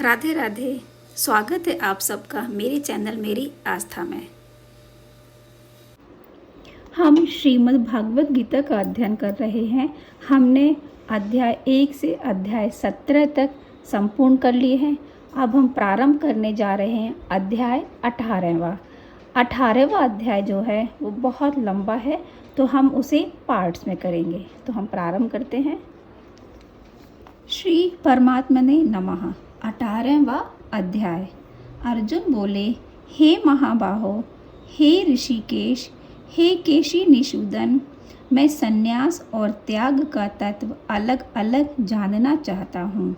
राधे राधे। स्वागत है आप सबका मेरे चैनल मेरी आस्था में। हम श्रीमद् भागवत गीता का अध्ययन कर रहे हैं। हमने अध्याय 1 से अध्याय 17 तक संपूर्ण कर लिए हैं। अब हम प्रारंभ करने जा रहे हैं अध्याय 18वां। 18वां अध्याय जो है वो बहुत लंबा है, तो हम उसे पार्ट्स में करेंगे। तो हम प्रारंभ करते हैं। श्री परमात्मने नमः। 18वां अध्याय। अर्जुन बोले, हे महाबाहो, हे ऋषिकेश, हे केशी निषूदन, मैं संन्यास और त्याग का तत्व अलग अलग जानना चाहता हूँ।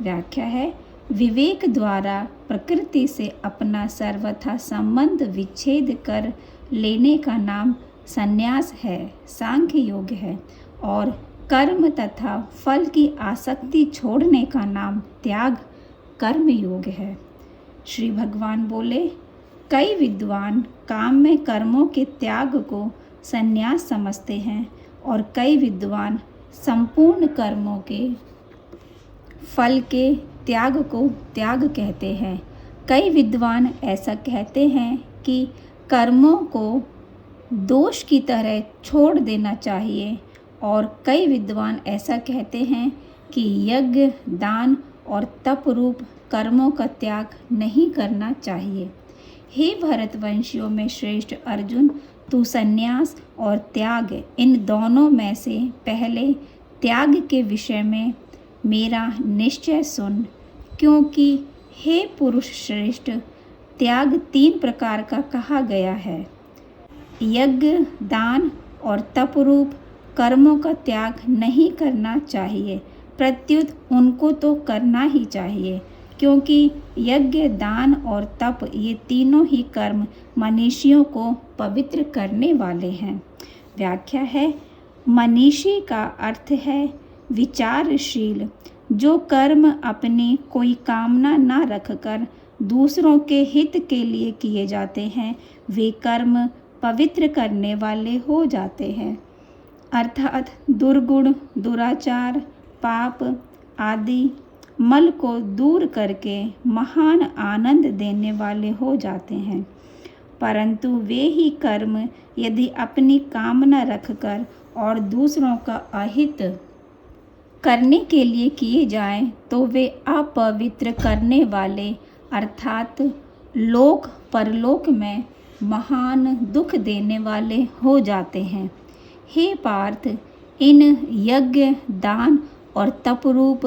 व्याख्या है, विवेक द्वारा प्रकृति से अपना सर्वथा संबंध विच्छेद कर लेने का नाम संन्यास है, सांख्य योग है, और कर्म तथा फल की आसक्ति छोड़ने का नाम त्याग कर्म योग है। श्री भगवान बोले, कई विद्वान काम में कर्मों के त्याग को संन्यास समझते हैं और कई विद्वान संपूर्ण कर्मों के फल के त्याग को त्याग कहते हैं। कई विद्वान ऐसा कहते हैं कि कर्मों को दोष की तरह छोड़ देना चाहिए, और कई विद्वान ऐसा कहते हैं कि यज्ञ, दान और तप रूप कर्मों का त्याग नहीं करना चाहिए। हे भरतवंशियों में श्रेष्ठ अर्जुन, तू संन्यास और त्याग इन दोनों में से पहले त्याग के विषय में मेरा निश्चय सुन, क्योंकि हे पुरुष श्रेष्ठ, त्याग 3 प्रकार का कहा गया है। यज्ञ, दान और तप रूप कर्मों का त्याग नहीं करना चाहिए, प्रत्युत उनको तो करना ही चाहिए, क्योंकि यज्ञ, दान और तप ये तीनों ही कर्म मनीषियों को पवित्र करने वाले हैं। व्याख्या है, मनीषी का अर्थ है विचारशील। जो कर्म अपनी कोई कामना न रखकर दूसरों के हित के लिए किए जाते हैं, वे कर्म पवित्र करने वाले हो जाते हैं। अर्थात दुर्गुण, दुराचार, पाप आदि मल को दूर करके महान आनंद देने वाले हो जाते हैं। परंतु वे ही कर्म यदि अपनी कामना रखकर और दूसरों का अहित करने के लिए किए जाएं, तो वे अपवित्र करने वाले अर्थात लोक परलोक में महान दुख देने वाले हो जाते हैं। हे पार्थ, इन यज्ञ, दान और तप रूप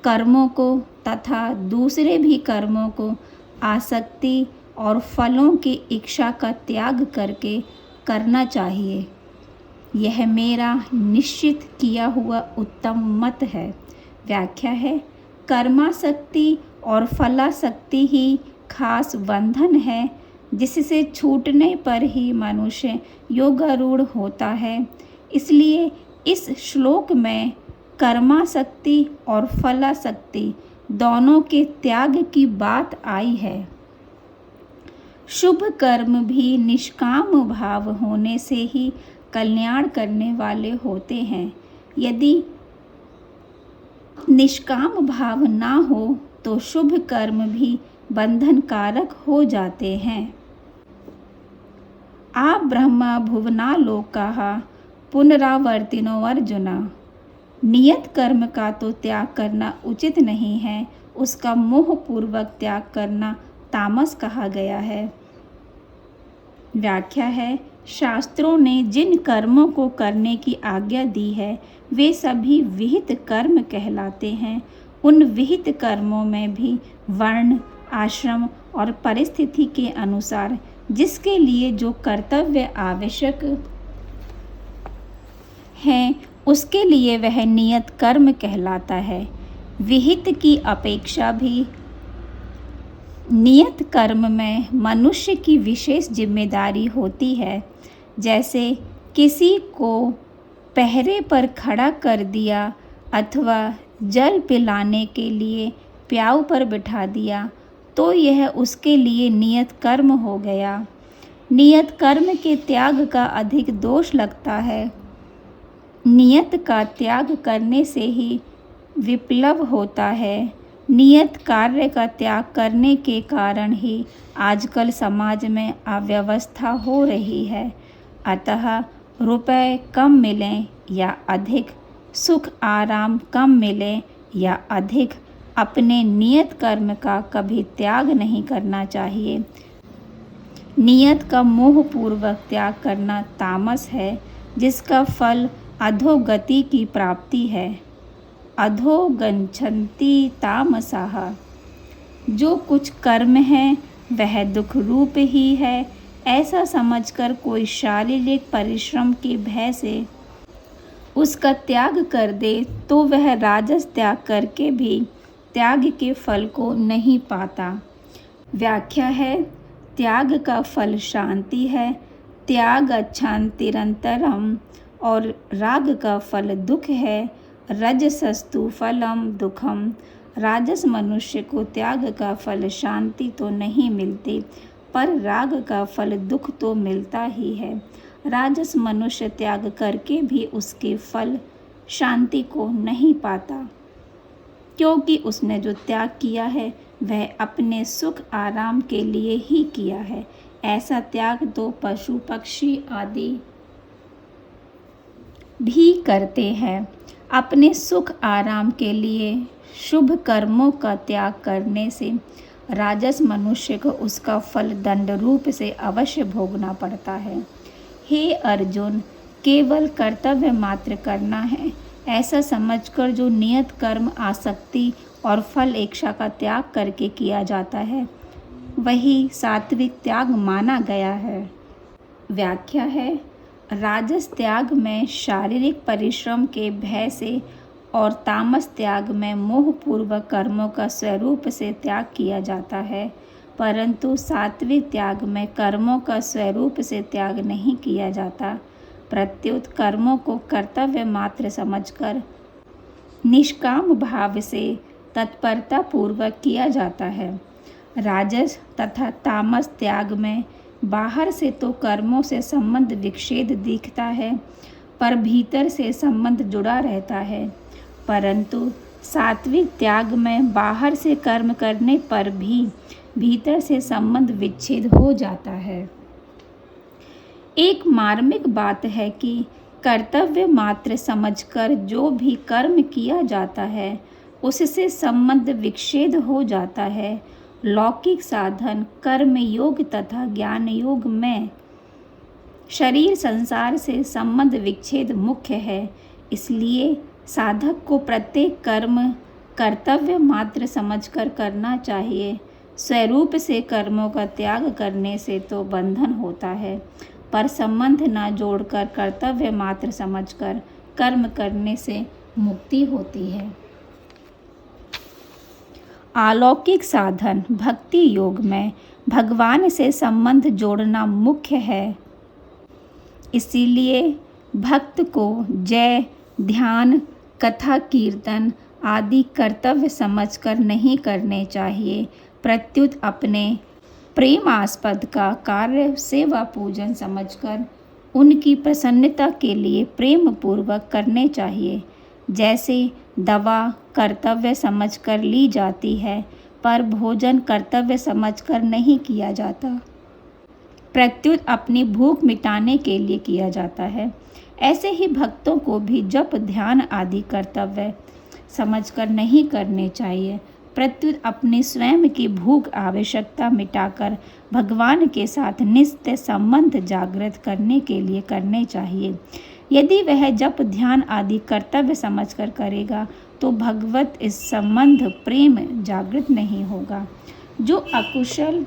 कर्मों को तथा दूसरे भी कर्मों को आसक्ति और फलों की इच्छा का त्याग करके करना चाहिए। यह मेरा निश्चित किया हुआ उत्तम मत है। व्याख्या है, कर्मासक्ति और फलासक्ति ही खास बंधन है, जिससे छूटने पर ही मनुष्य योगारूढ़ होता है। इसलिए इस श्लोक में कर्मासक्ति और फलासक्ति दोनों के त्याग की बात आई है। शुभ कर्म भी निष्काम भाव होने से ही कल्याण करने वाले होते हैं। यदि निष्काम भाव ना हो तो शुभ कर्म भी बंधनकारक हो जाते हैं। आ ब्रह्मा भुवना लोकाः पुनरावर्तिनो अर्जुना। नियत कर्म का तो त्याग करना उचित नहीं है, उसका मोहपूर्वक त्याग करना तामस कहा गया है। व्याख्या है, शास्त्रों ने जिन कर्मों को करने की आज्ञा दी है वे सभी विहित कर्म कहलाते हैं। उन विहित कर्मों में भी वर्ण, आश्रम और परिस्थिति के अनुसार जिसके लिए जो कर्तव्य आवश्यक है, उसके लिए वह नियत कर्म कहलाता है। विहित की अपेक्षा भी नियत कर्म में मनुष्य की विशेष जिम्मेदारी होती है। जैसे किसी को पहरे पर खड़ा कर दिया अथवा जल पिलाने के लिए प्याऊ पर बिठा दिया, तो यह उसके लिए नियत कर्म हो गया। नियत कर्म के त्याग का अधिक दोष लगता है। नियत का त्याग करने से ही विप्लव होता है। नियत कार्य का त्याग करने के कारण ही आजकल समाज में अव्यवस्था हो रही है। अतः रुपए कम मिलें या अधिक, सुख आराम कम मिले या अधिक, अपने नियत कर्म का कभी त्याग नहीं करना चाहिए। नियत का मोहपूर्वक त्याग करना तामस है, जिसका फल अधोगति की प्राप्ति है। अधोगच्छन्ति तामसाः। जो कुछ कर्म है वह दुख रूप ही है, ऐसा समझकर कोई शारीरिक परिश्रम के भय से उसका त्याग कर दे तो वह राजस त्याग करके भी त्याग के फल को नहीं पाता। व्याख्या है, त्याग का फल शांति है, त्याग शांतिरंतरम, और राग का फल दुख है, रजसस्तु फलम दुखम। राजस मनुष्य को त्याग का फल शांति तो नहीं मिलती, पर राग का फल दुख तो मिलता ही है। राजस मनुष्य त्याग करके भी उसके फल शांति को नहीं पाता, क्योंकि उसने जो त्याग किया है वह अपने सुख आराम के लिए ही किया है। ऐसा त्याग तो पशु पक्षी आदि भी करते हैं। अपने सुख आराम के लिए शुभ कर्मों का त्याग करने से राजस मनुष्य को उसका फल दंड रूप से अवश्य भोगना पड़ता है। हे अर्जुन, केवल कर्तव्य मात्र करना है, ऐसा समझकर जो नियत कर्म आसक्ति और फल इच्छा का त्याग करके किया जाता है वही सात्विक त्याग माना गया है। व्याख्या है, राजस त्याग में शारीरिक परिश्रम के भय से और तामस त्याग में मोहपूर्वक कर्मों का स्वरूप से त्याग किया जाता है, परंतु सात्विक त्याग में कर्मों का स्वरूप से त्याग नहीं किया जाता। प्रत्युत कर्मों को कर्तव्य मात्र समझकर निष्काम भाव से तत्परता पूर्वक किया जाता है। राजस तथा तामस त्याग में बाहर से तो कर्मों से संबंध विच्छेद दिखता है, पर भीतर से संबंध जुड़ा रहता है। परंतु सात्विक त्याग में बाहर से कर्म करने पर भी भीतर से संबंध विच्छेद हो जाता है। एक मार्मिक बात है कि कर्तव्य मात्र समझकर जो भी कर्म किया जाता है उससे संबंध विच्छेद हो जाता है। लौकिक साधन कर्म योग तथा ज्ञान योग में शरीर संसार से संबंध विच्छेद मुख्य है, इसलिए साधक को प्रत्येक कर्म कर्तव्य मात्र समझकर करना चाहिए। स्वरूप से कर्मों का त्याग करने से तो बंधन होता है, पर संबंध न जोड़कर कर्तव्य मात्र समझकर कर्म करने से मुक्ति होती है। अलौकिक साधन भक्ति योग में भगवान से संबंध जोड़ना मुख्य है, इसीलिए भक्त को जय, ध्यान, कथा, कीर्तन आदि कर्तव्य समझकर नहीं करने चाहिए। प्रत्युत अपने प्रेमास्पद का कार्य सेवा पूजन समझकर उनकी प्रसन्नता के लिए प्रेम पूर्वक करने चाहिए। जैसे दवा कर्तव्य समझकर ली जाती है, पर भोजन कर्तव्य समझकर नहीं किया जाता, प्रत्युत अपनी भूख मिटाने के लिए किया जाता है। ऐसे ही भक्तों को भी जप ध्यान आदि कर्तव्य समझकर नहीं करने चाहिए, प्रत्युत अपनी स्वयं की भूख आवश्यकता मिटाकर भगवान के साथ नित्य संबंध जागृत करने के लिए करने चाहिए। यदि वह जप ध्यान आदि कर्तव्य समझकर करेगा तो भगवत इस संबंध प्रेम जागृत नहीं होगा। जो अकुशल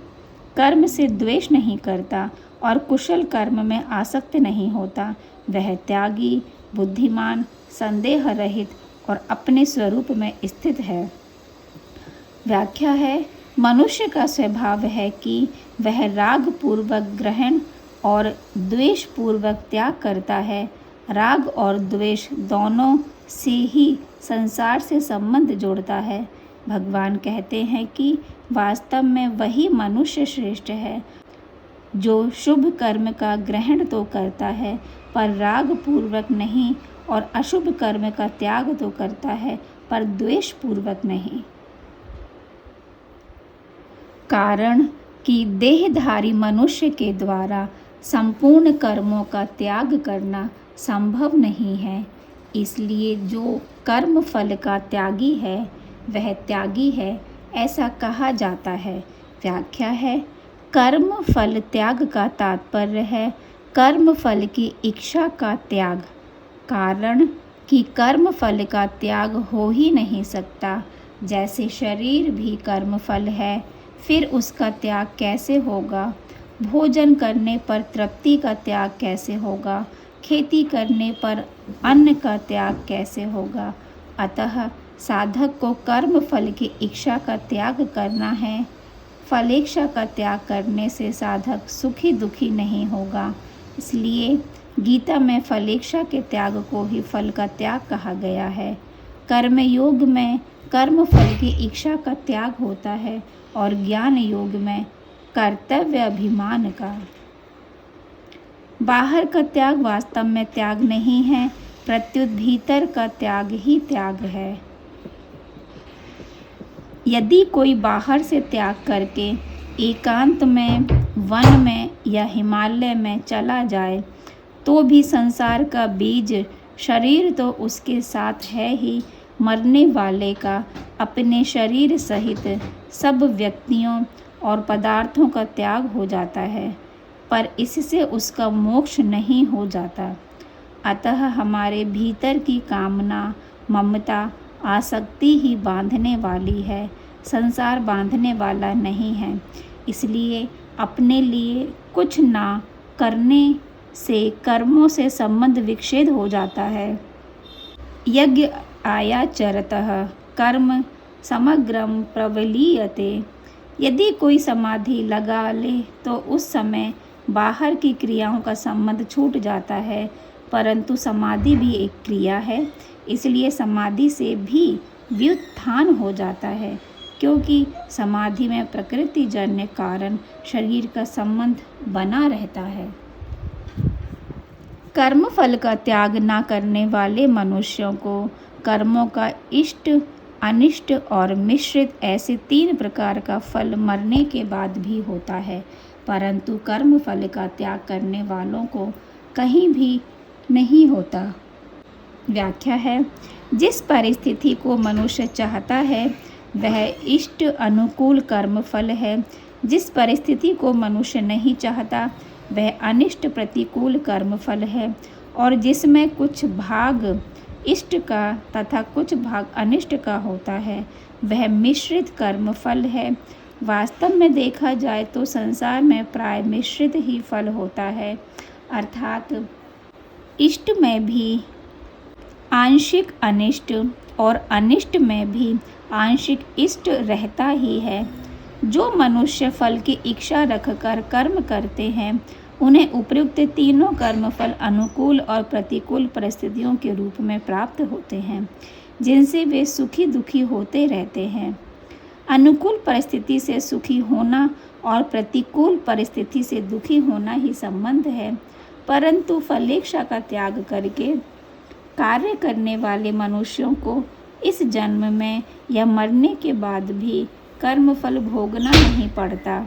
कर्म से द्वेष नहीं करता और कुशल कर्म में आसक्त नहीं होता, वह त्यागी, बुद्धिमान, संदेह रहित और अपने स्वरूप में स्थित है। व्याख्या है, मनुष्य का स्वभाव है कि वह राग पूर्वक ग्रहण और द्वेष पूर्वक त्याग करता है। राग और द्वेष दोनों से ही संसार से संबंध जोड़ता है। भगवान कहते हैं कि वास्तव में वही मनुष्य श्रेष्ठ है जो शुभ कर्म का ग्रहण तो करता है पर राग पूर्वक नहीं, और अशुभ कर्म का त्याग तो करता है पर द्वेष पूर्वक नहीं। कारण कि देहधारी मनुष्य के द्वारा संपूर्ण कर्मों का त्याग करना संभव नहीं है, इसलिए जो कर्म फल का त्यागी है वह त्यागी है, ऐसा कहा जाता है। व्याख्या है, कर्म फल त्याग का तात्पर्य है कर्म फल की इच्छा का त्याग। कारण कि कर्म फल का त्याग हो ही नहीं सकता, जैसे शरीर भी कर्म फल है, फिर उसका त्याग कैसे होगा? भोजन करने पर तृप्ति का त्याग कैसे होगा? खेती करने पर अन्न का त्याग कैसे होगा? अतः साधक को कर्म फल की इच्छा का त्याग करना है। फलेच्छा का त्याग करने से साधक सुखी दुखी नहीं होगा, इसलिए गीता में फलेच्छा के त्याग को ही फल का त्याग कहा गया है। कर्म योग में कर्म फल की इच्छा का त्याग होता है और ज्ञान योग में कर्तव्य अभिमान का। बाहर का त्याग वास्तव में त्याग नहीं है, प्रत्युत भीतर का त्याग ही त्याग है। यदि कोई बाहर से त्याग करके एकांत में, वन में या हिमालय में चला जाए तो भी संसार का बीज शरीर तो उसके साथ है ही, मरने वाले का अपने शरीर सहित सब व्यक्तियों और पदार्थों का त्याग हो जाता है, पर इससे उसका मोक्ष नहीं हो जाता। अतः हमारे भीतर की कामना, ममता, आसक्ति ही बांधने वाली है, संसार बांधने वाला नहीं है। इसलिए अपने लिए कुछ ना करने से कर्मों से संबंध विच्छेद हो जाता है। यज्ञ आयाचरतः कर्म समग्रम प्रवलीयते। यदि कोई समाधि लगा ले तो उस समय बाहर की क्रियाओं का संबंध छूट जाता है, परंतु समाधि भी एक क्रिया है, इसलिए समाधि से भी व्युत्थान हो जाता है, क्योंकि समाधि में प्रकृति जन्य कारण शरीर का संबंध बना रहता है। कर्म फल का त्याग न करने वाले मनुष्यों को कर्मों का इष्ट, अनिष्ट और मिश्रित ऐसे 3 प्रकार का फल मरने के बाद भी होता है, परंतु कर्म फल का त्याग करने वालों को कहीं भी नहीं होता। व्याख्या है, जिस परिस्थिति को मनुष्य चाहता है वह इष्ट अनुकूल कर्म फल है, जिस परिस्थिति को मनुष्य नहीं चाहता वह अनिष्ट प्रतिकूल कर्म फल है, और जिसमें कुछ भाग इष्ट का तथा कुछ भाग अनिष्ट का होता है वह मिश्रित कर्म फल है। वास्तव में देखा जाए तो संसार में प्राय मिश्रित ही फल होता है, अर्थात इष्ट में भी आंशिक अनिष्ट और अनिष्ट में भी आंशिक इष्ट रहता ही है। जो मनुष्य फल की इच्छा रखकर कर्म करते हैं उन्हें उपयुक्त तीनों कर्म फल अनुकूल और प्रतिकूल परिस्थितियों के रूप में प्राप्त होते हैं, जिनसे वे सुखी दुखी होते रहते हैं। अनुकूल परिस्थिति से सुखी होना और प्रतिकूल परिस्थिति से दुखी होना ही संबंध है, परंतु फलेच्छा का त्याग करके कार्य करने वाले मनुष्यों को इस जन्म में या मरने के बाद भी कर्म फल भोगना नहीं पड़ता।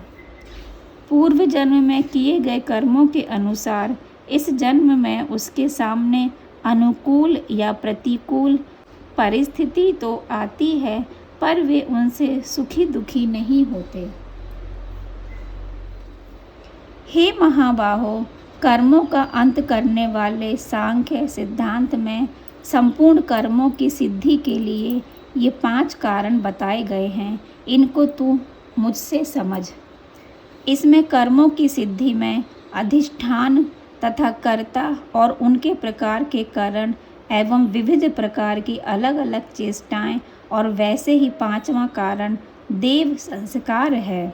पूर्व जन्म में किए गए कर्मों के अनुसार इस जन्म में उसके सामने अनुकूल या प्रतिकूल परिस्थिति तो आती है, पर वे उनसे सुखी दुखी नहीं होते। हे महाबाहो, कर्मों का अंत करने वाले सांख्य सिद्धांत में संपूर्ण कर्मों की सिद्धि के लिए ये 5 कारण बताए गए हैं, इनको तू मुझसे समझ। इसमें कर्मों की सिद्धि में अधिष्ठान तथा कर्ता और उनके प्रकार के कारण एवं विविध प्रकार की अलग अलग चेष्टाएं और वैसे ही 5वां कारण देव संस्कार है।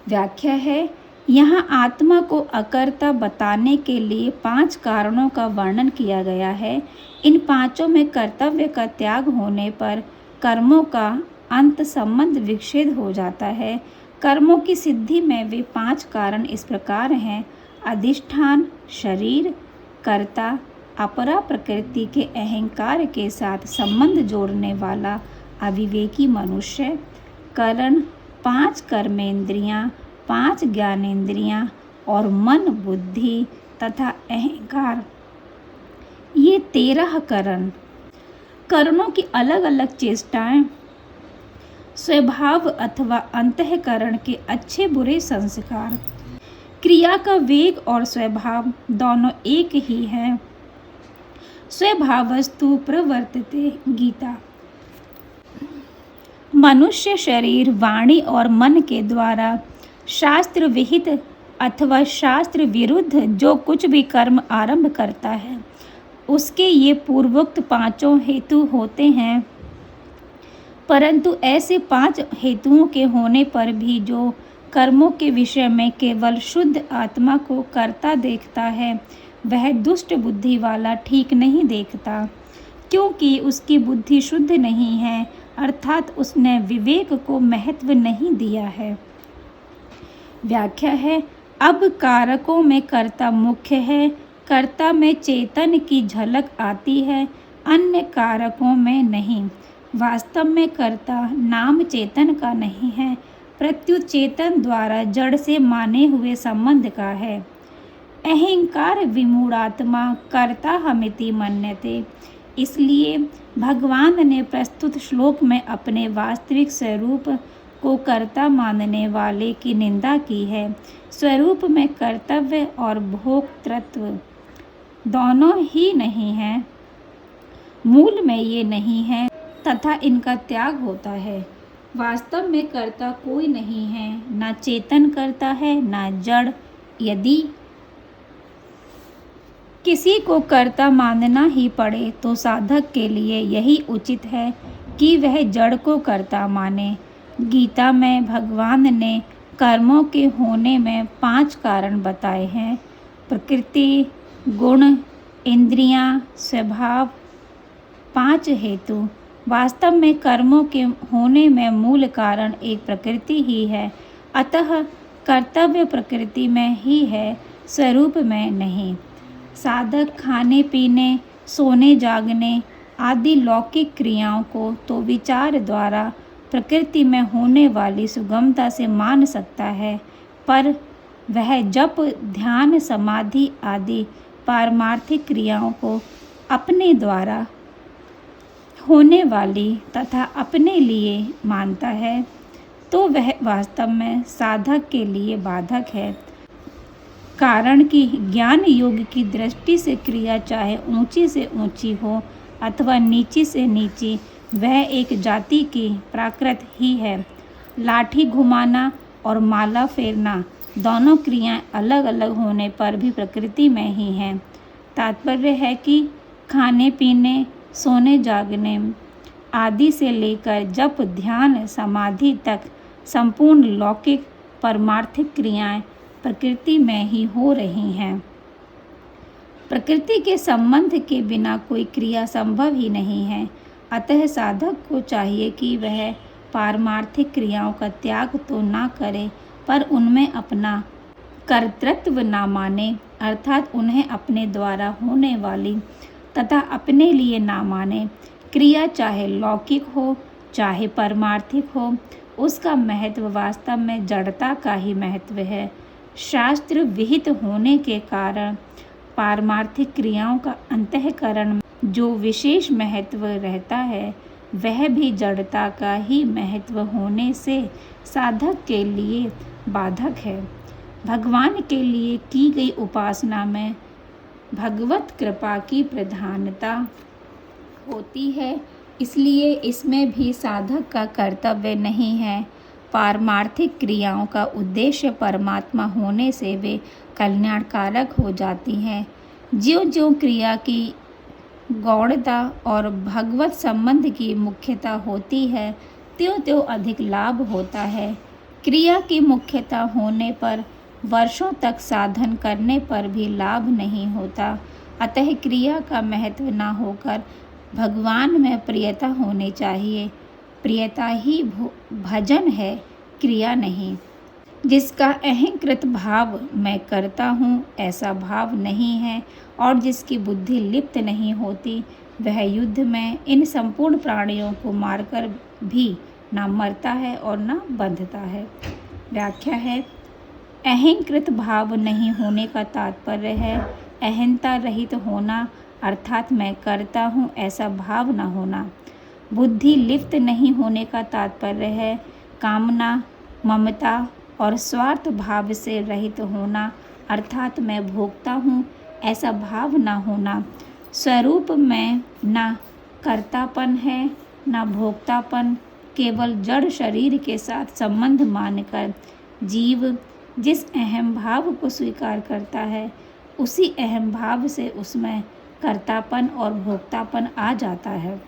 व्याख्या है, यहाँ आत्मा को अकर्ता बताने के लिए 5 कारणों का वर्णन किया गया है। इन 5 में कर्तव्य का त्याग होने पर कर्मों का अंत संबंध विच्छेद हो जाता है। कर्मों की सिद्धि में वे 5 कारण इस प्रकार हैं: अधिष्ठान शरीर, कर्ता अपरा प्रकृति के अहंकार के साथ संबंध जोड़ने वाला अविवेकी मनुष्य, करण 5 कर्मेंद्रियां, 5 ज्ञानेंद्रियां और मन, बुद्धि तथा अहंकार, ये 13 करणों की अलग अलग चेष्टाएं, स्वभाव अथवा अंतःकरण के अच्छे बुरे संस्कार, क्रिया का वेग और स्वभाव दोनों एक ही है। स्वभावस्तु प्रवर्तते गीता। मनुष्य शरीर, वाणी और मन के द्वारा शास्त्र विहित अथवा शास्त्र विरुद्ध जो कुछ भी कर्म आरंभ करता है, उसके ये पूर्वोक्त 5 हेतु होते हैं। परंतु ऐसे 5 हेतुओं के होने पर भी जो कर्मों के विषय में केवल शुद्ध आत्मा को कर्ता देखता है, वह दुष्ट बुद्धि वाला ठीक नहीं देखता, क्योंकि उसकी बुद्धि शुद्ध नहीं है, अर्थात उसने विवेक को महत्व नहीं दिया है। व्याख्या है, अब कारकों में कर्ता मुख्य है, कर्ता में चेतन की झलक आती है, अन्य कारकों में नहीं। वास्तव में कर्ता नाम चेतन का नहीं है, प्रत्युत चेतन द्वारा जड़ से माने हुए संबंध का है। अहंकार विमूढ़ात्मा कर्ता हमिति मन्यते। इसलिए भगवान ने प्रस्तुत श्लोक में अपने वास्तविक स्वरूप को कर्ता मानने वाले की निंदा की है। स्वरूप में कर्तव्य और भोक्तृत्व दोनों ही नहीं है, मूल में ये नहीं है तथा इनका त्याग होता है। वास्तव में कर्ता कोई नहीं है, ना चेतन कर्ता है ना जड़। यदि किसी को कर्ता मानना ही पड़े तो साधक के लिए यही उचित है कि वह जड़ को कर्ता माने। गीता में भगवान ने कर्मों के होने में 5 कारण बताए हैं: प्रकृति, गुण, इंद्रियां, स्वभाव, 5 हेतु। वास्तव में कर्मों के होने में मूल कारण एक प्रकृति ही है, अतः कर्तव्य प्रकृति में ही है, स्वरूप में नहीं। साधक खाने पीने, सोने जागने आदि लौकिक क्रियाओं को तो विचार द्वारा प्रकृति में होने वाली सुगमता से मान सकता है, पर वह जप, ध्यान, समाधि आदि पारमार्थिक क्रियाओं को अपने द्वारा होने वाली तथा अपने लिए मानता है, तो वह वास्तव में साधक के लिए बाधक है। कारण कि ज्ञान योग की दृष्टि से क्रिया चाहे ऊंची से ऊंची हो अथवा नीची से नीची, वह एक जाति की प्राकृत ही है। लाठी घुमाना और माला फेरना दोनों क्रियाएं अलग अलग होने पर भी प्रकृति में ही हैं। तात्पर्य है कि खाने पीने, सोने जागने आदि से लेकर जप, ध्यान, समाधि तक संपूर्ण लौकिक परमार्थिक क्रियाएं प्रकृति में ही हो रही हैं। प्रकृति के संबंध के बिना कोई क्रिया संभव ही नहीं है। अतः साधक को चाहिए कि वह पारमार्थिक क्रियाओं का त्याग तो ना करे, पर उनमें अपना कर्तृत्व ना माने, अर्थात उन्हें अपने द्वारा होने वाली तथा अपने लिए ना माने। क्रिया चाहे लौकिक हो चाहे परमार्थिक हो, उसका महत्व वास्तव में जड़ता का ही महत्व है। शास्त्र विहित होने के कारण पारमार्थिक क्रियाओं का अंतःकरण जो विशेष महत्व रहता है, वह भी जड़ता का ही महत्व होने से साधक के लिए बाधक है। भगवान के लिए की गई उपासना में भगवत कृपा की प्रधानता होती है, इसलिए इसमें भी साधक का कर्तव्य नहीं है। पारमार्थिक क्रियाओं का उद्देश्य परमात्मा होने से वे कल्याणकारक हो जाती हैं। ज्यों-ज्यों क्रिया की गौणता और भगवत संबंध की मुख्यता होती है, त्यों-त्यों अधिक लाभ होता है। क्रिया की मुख्यता होने पर वर्षों तक साधन करने पर भी लाभ नहीं होता। अतः क्रिया का महत्व न होकर भगवान में प्रियता होनी चाहिए। प्रियता ही भजन है, क्रिया नहीं। जिसका अहंकृत भाव मैं करता हूँ ऐसा भाव नहीं है और जिसकी बुद्धि लिप्त नहीं होती, वह युद्ध में इन संपूर्ण प्राणियों को मारकर भी ना मरता है और ना बंधता है। व्याख्या है, अहंकृत भाव नहीं होने का तात्पर्य है अहंता रहित होना, अर्थात मैं करता हूँ ऐसा भाव न होना। बुद्धि लिप्त नहीं होने का तात्पर्य है कामना, ममता और स्वार्थ भाव से रहित होना, अर्थात मैं भोगता हूँ ऐसा भाव न होना। स्वरूप में न कर्तापन है न भोक्तापन, केवल जड़ शरीर के साथ संबंध मानकर जीव जिस अहम भाव को स्वीकार करता है उसी अहम भाव से उसमें कर्तापन और भोक्तापन आ जाता है।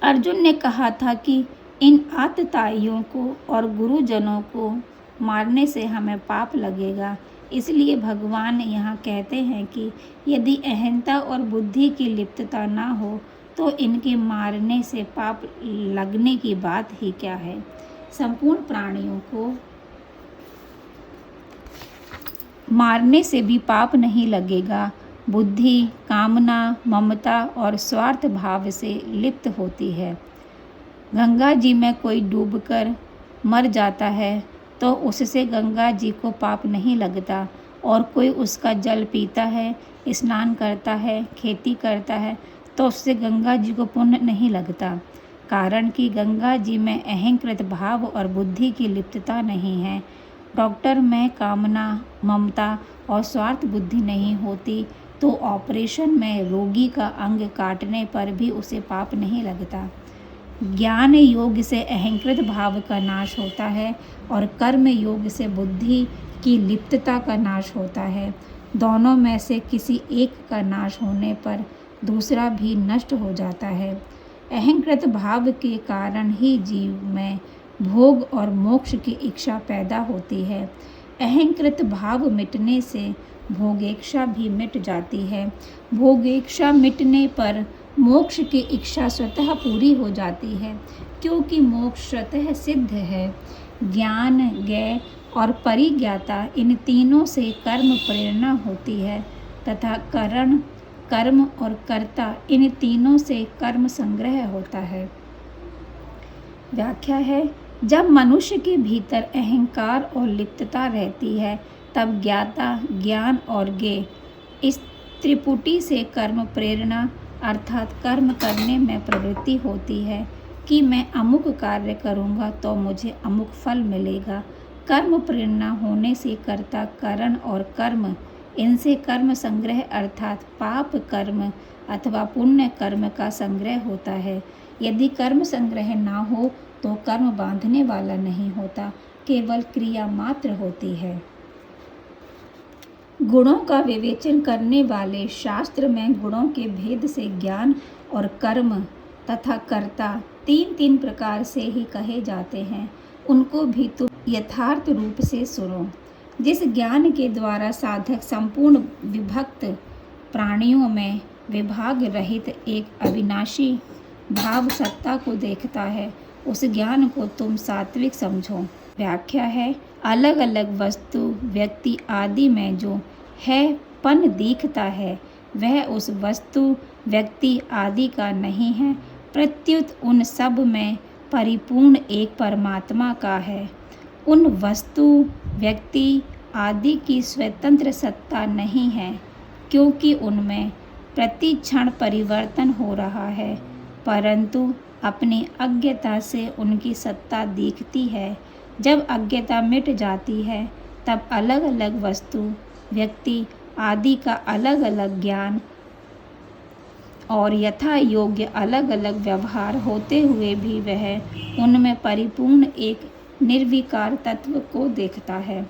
अर्जुन ने कहा था कि इन आतताइयों को और गुरुजनों को मारने से हमें पाप लगेगा, इसलिए भगवान यहाँ कहते हैं कि यदि अहंता और बुद्धि की लिप्तता ना हो तो इनके मारने से पाप लगने की बात ही क्या है। संपूर्ण प्राणियों को मारने से भी पाप नहीं लगेगा। बुद्धि कामना, ममता और स्वार्थ भाव से लिप्त होती है। गंगा जी में कोई डूबकर मर जाता है तो उससे गंगा जी को पाप नहीं लगता, और कोई उसका जल पीता है, स्नान करता है, खेती करता है तो उससे गंगा जी को पुण्य नहीं लगता, कारण कि गंगा जी में अहंकृत भाव और बुद्धि की लिप्तता नहीं है। डॉक्टर में कामना, ममता और स्वार्थ बुद्धि नहीं होती तो ऑपरेशन में रोगी का अंग काटने पर भी उसे पाप नहीं लगता। ज्ञान योग से अहंकृत भाव का नाश होता है और कर्म योग से बुद्धि की लिप्तता का नाश होता है। दोनों में से किसी एक का नाश होने पर दूसरा भी नष्ट हो जाता है। अहंकृत भाव के कारण ही जीव में भोग और मोक्ष की इच्छा पैदा होती है। अहंकृत भाव मिटने से भोगेच्छा भी मिट जाती है। भोगेच्छा मिटने पर मोक्ष की इच्छा स्वतः पूरी हो जाती है, क्योंकि मोक्ष स्वतः सिद्ध है। ज्ञान, ज्ञेय और परिज्ञाता इन तीनों से कर्म प्रेरणा होती है तथा करण, कर्म और कर्ता इन तीनों से कर्म संग्रह होता है। व्याख्या है, जब मनुष्य के भीतर अहंकार और लिप्तता रहती है तब ज्ञाता, ज्ञान और ज्ञेय इस त्रिपुटी से कर्म प्रेरणा अर्थात कर्म करने में प्रवृत्ति होती है कि मैं अमुक कार्य करूँगा तो मुझे अमुक फल मिलेगा। कर्म प्रेरणा होने से कर्ता, करण और कर्म इनसे कर्म संग्रह अर्थात पाप कर्म अथवा पुण्य कर्म का संग्रह होता है। यदि कर्म संग्रह ना हो तो कर्म बांधने वाला नहीं होता, केवल क्रिया मात्र होती है। गुणों का विवेचन करने वाले शास्त्र में गुणों के भेद से ज्ञान और कर्म तथा कर्ता तीन तीन प्रकार से ही कहे जाते हैं। उनको भी तुम यथार्थ रूप से सुनो। जिस ज्ञान के द्वारा साधक संपूर्ण विभक्त प्राणियों में विभाग रहित एक अविनाशी भाव सत्ता को देखता है, उस ज्ञान को तुम सात्विक समझो। व्याख्या है, अलग अलग वस्तु, व्यक्ति आदि में जो है पन दिखता है वह उस वस्तु, व्यक्ति आदि का नहीं है, प्रत्युत उन सब में परिपूर्ण एक परमात्मा का है। उन वस्तु, व्यक्ति आदि की स्वतंत्र सत्ता नहीं है, क्योंकि उनमें प्रति क्षण परिवर्तन हो रहा है, परंतु अपनी अज्ञता से उनकी सत्ता दिखती है। जब अज्ञता मिट जाती है तब अलग अलग वस्तु, व्यक्ति आदि का अलग अलग ज्ञान और यथा योग्य अलग अलग व्यवहार होते हुए भी वह उनमें परिपूर्ण एक निर्विकार तत्व को देखता है।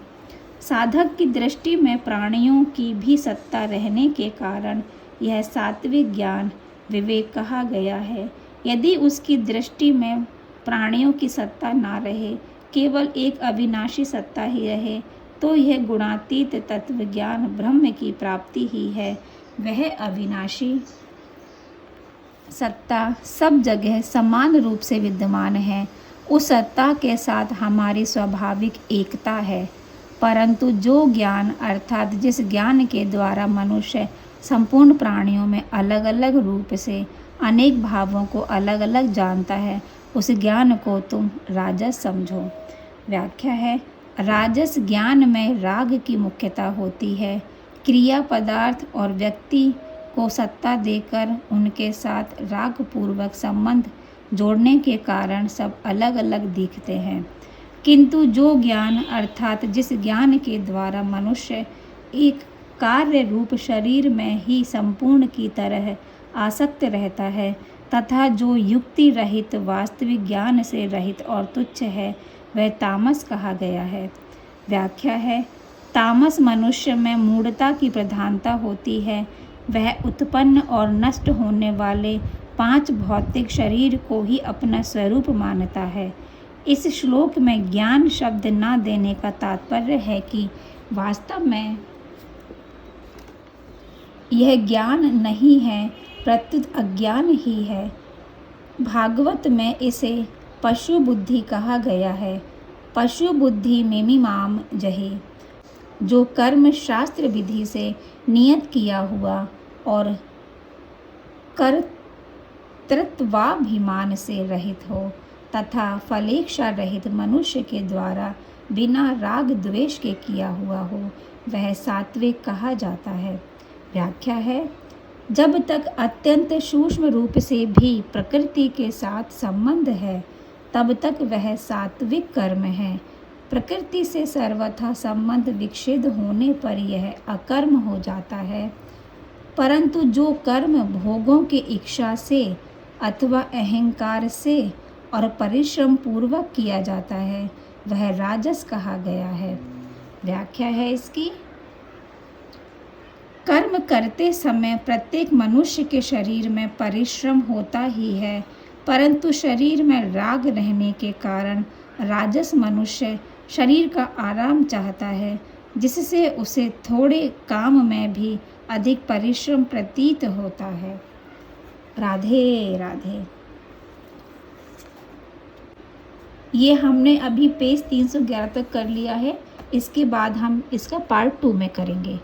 साधक की दृष्टि में प्राणियों की भी सत्ता रहने के कारण यह सात्विक ज्ञान विवेक कहा गया है। यदि उसकी दृष्टि में प्राणियों की सत्ता ना रहे, केवल एक अविनाशी सत्ता ही रहे, तो यह गुणातीत तत्व ज्ञान ब्रह्म की प्राप्ति ही है। वह अविनाशी सत्ता सब जगह समान रूप से विद्यमान है। उस सत्ता के साथ हमारी स्वाभाविक एकता है, परंतु जो ज्ञान अर्थात जिस ज्ञान के द्वारा मनुष्य संपूर्ण प्राणियों में अलग अलग रूप से अनेक भावों को अलग अलग जानता है, उस ज्ञान को तुम राजस समझो। व्याख्या है, राजस ज्ञान में राग की मुख्यता होती है। क्रिया, पदार्थ और व्यक्ति को सत्ता देकर उनके साथ राग पूर्वक संबंध जोड़ने के कारण सब अलग अलग दिखते हैं। किंतु जो ज्ञान अर्थात जिस ज्ञान के द्वारा मनुष्य एक कार्य रूप शरीर में ही संपूर्ण की तरह आसक्त रहता है तथा जो युक्ति रहित वास्तविक ज्ञान से रहित और तुच्छ है, वह तामस कहा गया है। व्याख्या है, तामस मनुष्य में मूढ़ता की प्रधानता होती है। वह उत्पन्न और नष्ट होने वाले 5 भौतिक शरीर को ही अपना स्वरूप मानता है। इस श्लोक में ज्ञान शब्द न देने का तात्पर्य है कि वास्तव में यह ज्ञान नहीं है, प्रत्युत अज्ञान ही है। भागवत में इसे पशु बुद्धि कहा गया है। पशु बुद्धि मेमिमाम जहि, जो कर्म शास्त्र विधि से नियत किया हुआ और कर्तृत्वाभिमान से रहित हो तथा फलेच्छा रहित मनुष्य के द्वारा बिना राग द्वेष के किया हुआ हो, वह सात्विक कहा जाता है। व्याख्या है, जब तक अत्यंत सूक्ष्म रूप से भी प्रकृति के साथ संबंध है, तब तक वह सात्विक कर्म है। प्रकृति से सर्वथा संबंध विच्छेद होने पर यह अकर्म हो जाता है। परंतु जो कर्म भोगों की इच्छा से अथवा अहंकार से और परिश्रम पूर्वक किया जाता है, वह राजस कहा गया है। व्याख्या है इसकी, कर्म करते समय प्रत्येक मनुष्य के शरीर में परिश्रम होता ही है, परंतु शरीर में राग रहने के कारण राजस मनुष्य शरीर का आराम चाहता है, जिससे उसे थोड़े काम में भी अधिक परिश्रम प्रतीत होता है। राधे राधे। ये हमने अभी पेज 311 तक कर लिया है। इसके बाद हम इसका पार्ट 2 में करेंगे।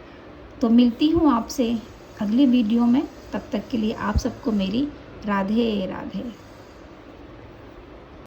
तो मिलती हूँ आपसे अगली वीडियो में। तब तक के लिए आप सबको मेरी राधे राधे।